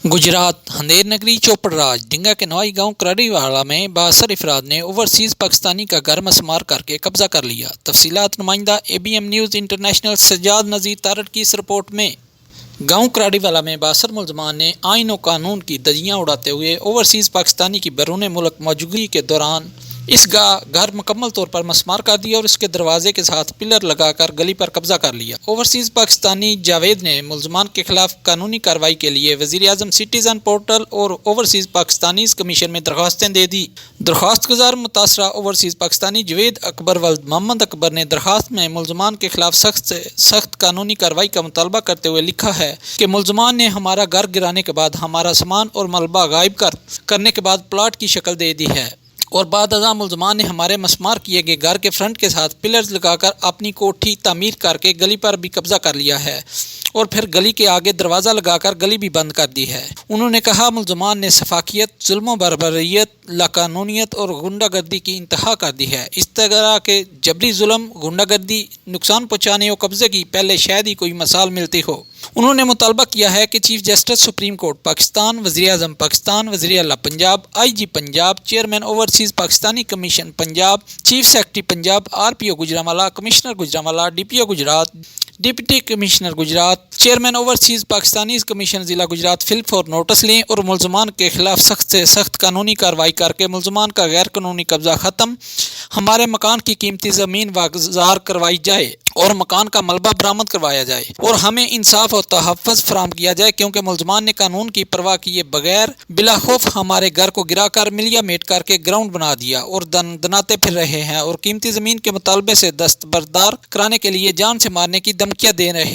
गुजरात हंदेर नगरी चोपड़ राज डिंगा के नवाई गांव कराड़ीवाला में बासर अफराद ने ओवरसीज पाकिस्तानी का घर मसमार करके कब्जा कर लिया। तफसीलात नुमाइंदा ABM न्यूज़ इंटरनेशनल सज्जाद नज़ीर तारड़ की इस रिपोर्ट में। गांव कराड़ीवाला में बासर मुलजमान ने आइन और कानून की धज्जियां उड़ाते हुए ओवरसीज पाकिस्तानी की बैरून मुल्क मौजूदगी के दौरान इस घर मुकम्मल तौर पर मसमार कर दिया और इसके दरवाजे के साथ पिलर लगाकर गली पर कब्जा कर लिया। ओवरसीज पाकिस्तानी जावेद ने मुलजमान के खिलाफ कानूनी कार्रवाई के लिए वज़ीर आज़म सिटीजन पोर्टल और ओवरसीज पाकिस्तानी कमीशन में दरख्वास्तें दे दी। दरख्वास्त गुजार मुतासरा ओवरसीज पाकिस्तानी जवेद अकबर वल्द मोहम्मद अकबर ने दरख्वास्त में मुलजमान के खिलाफ सख्त से सख्त कानूनी कार्रवाई का मुतालबा करते हुए लिखा है कि मुलजमान ने हमारा घर गिराने के बाद हमारा सामान और मलबा गायब करने के बाद प्लाट की शक्ल दे दी है और बाद अज़ा मुलजमान ने हमारे मसमार किए गए घर के फ्रंट के साथ पिलर्स लगाकर अपनी कोठी तामीर करके गली पर भी कब्जा कर लिया है और फिर गली के आगे दरवाज़ा लगाकर गली भी बंद कर दी है। उन्होंने कहा मुलजमान ने सफाकियत, जुल्म बर्बरियत, लाकानूनियत और गुंडागर्दी की इंतहा कर दी है। इस तरह के जबरी जुल्म, गुंडागर्दी, नुकसान पहुँचाने और कब्जे की पहले शायद ही कोई मिसाल मिलती हो। उन्होंने मुतालबा किया है कि chief justice supreme court Pakistan, वज़ीर आज़म पाकिस्तान, वज़ीर आला Punjab, IG Punjab, chairman overseas Pakistani commission Punjab, chief secretary Punjab, RPO Gujranwala, commissioner Gujranwala, DPO Gujarat, deputy commissioner Gujarat, chairman overseas Pakistani commission ज़िला गुजरात फिल फॉर नोटिस लें और मुलजमान के खिलाफ सख्त से सख्त कानूनी कार्रवाई करके मुलजमान का गैर कानूनी कब्जा ख़त्म, हमारे मकान की कीमती ज़मीन वागज़ार करवाई जाए और मकान का मलबा बरामद करवाया जाए और हमें इंसाफ और तहफ़्फ़ुज़ फराहम किया जाए, क्योंकि मुलजमान ने कानून की परवाह किए बगैर बिला खौफ हमारे घर को गिराकर मिलिया मेट करके ग्राउंड बना दिया और दनाते फिर रहे हैं और कीमती ज़मीन के मुतालबे से दस्तबरदार कराने के लिए जान से मारने की धमकियां दे रहे हैं।